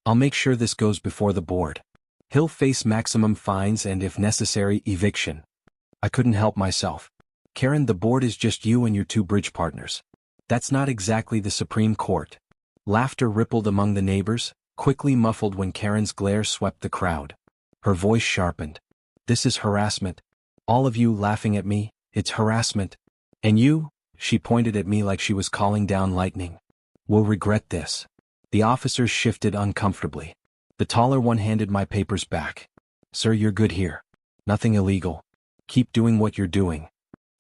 I'll make sure this goes before the board. He'll face maximum fines and, if necessary, eviction. I couldn't help myself. Karen, the board is just you and your two bridge partners. That's not exactly the Supreme Court. Laughter rippled among the neighbors, quickly muffled when Karen's glare swept the crowd. Her voice sharpened. This is harassment. All of you laughing at me, it's harassment. And you, she pointed at me like she was calling down lightning, will regret this. The officers shifted uncomfortably. The taller one handed my papers back. Sir, you're good here. Nothing illegal. Keep doing what you're doing.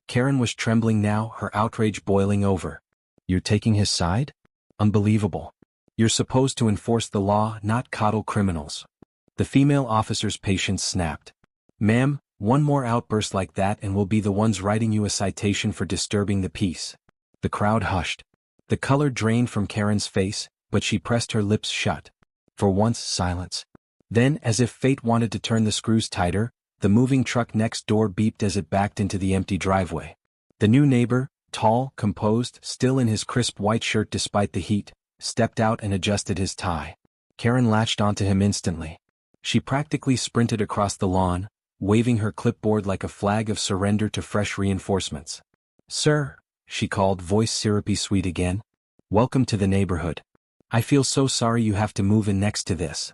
Karen was trembling now, her outrage boiling over. You're taking his side? Unbelievable. You're supposed to enforce the law, not coddle criminals. The female officer's patience snapped. Ma'am, one more outburst like that and we'll be the ones writing you a citation for disturbing the peace. The crowd hushed. The color drained from Karen's face, but she pressed her lips shut. For once, silence. Then, as if fate wanted to turn the screws tighter, the moving truck next door beeped as it backed into the empty driveway. The new neighbor, tall, composed, still in his crisp white shirt despite the heat, stepped out and adjusted his tie. Karen latched onto him instantly. She practically sprinted across the lawn, waving her clipboard like a flag of surrender to fresh reinforcements. Sir, she called, voice syrupy sweet again. Welcome to the neighborhood. I feel so sorry you have to move in next to this.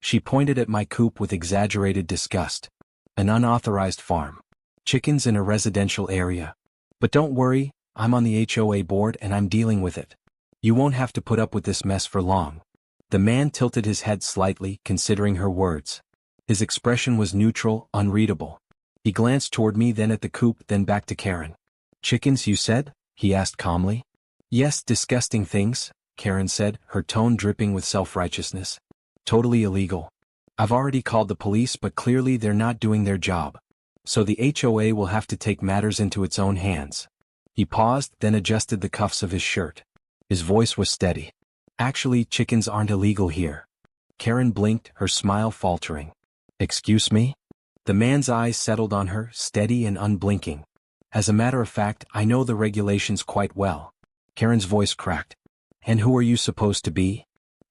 She pointed at my coop with exaggerated disgust. An unauthorized farm. Chickens in a residential area. But don't worry, I'm on the HOA board and I'm dealing with it. You won't have to put up with this mess for long. The man tilted his head slightly, considering her words. His expression was neutral, unreadable. He glanced toward me, then at the coop, then back to Karen. Chickens, you said? He asked calmly. Yes, disgusting things, Karen said, her tone dripping with self-righteousness. Totally illegal. I've already called the police, but clearly they're not doing their job. So the HOA will have to take matters into its own hands. He paused, then adjusted the cuffs of his shirt. His voice was steady. Actually, chickens aren't illegal here. Karen blinked, her smile faltering. Excuse me? The man's eyes settled on her, steady and unblinking. As a matter of fact, I know the regulations quite well. Karen's voice cracked. And who are you supposed to be?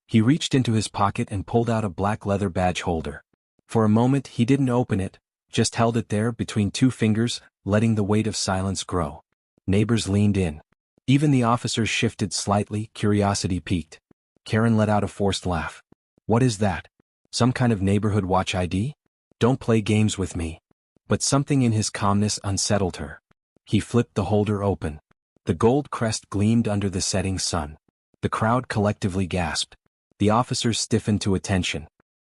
He reached into his pocket and pulled out a black leather badge holder. For a moment he didn't open it, just held it there between two fingers, letting the weight of silence grow. Neighbors leaned in. Even the officers shifted slightly, curiosity piqued. Karen let out a forced laugh. What is that? Some kind of neighborhood watch ID? Don't play games with me. But something in his calmness unsettled her. He flipped the holder open. The gold crest gleamed under the setting sun. The crowd collectively gasped. The officers stiffened to attention.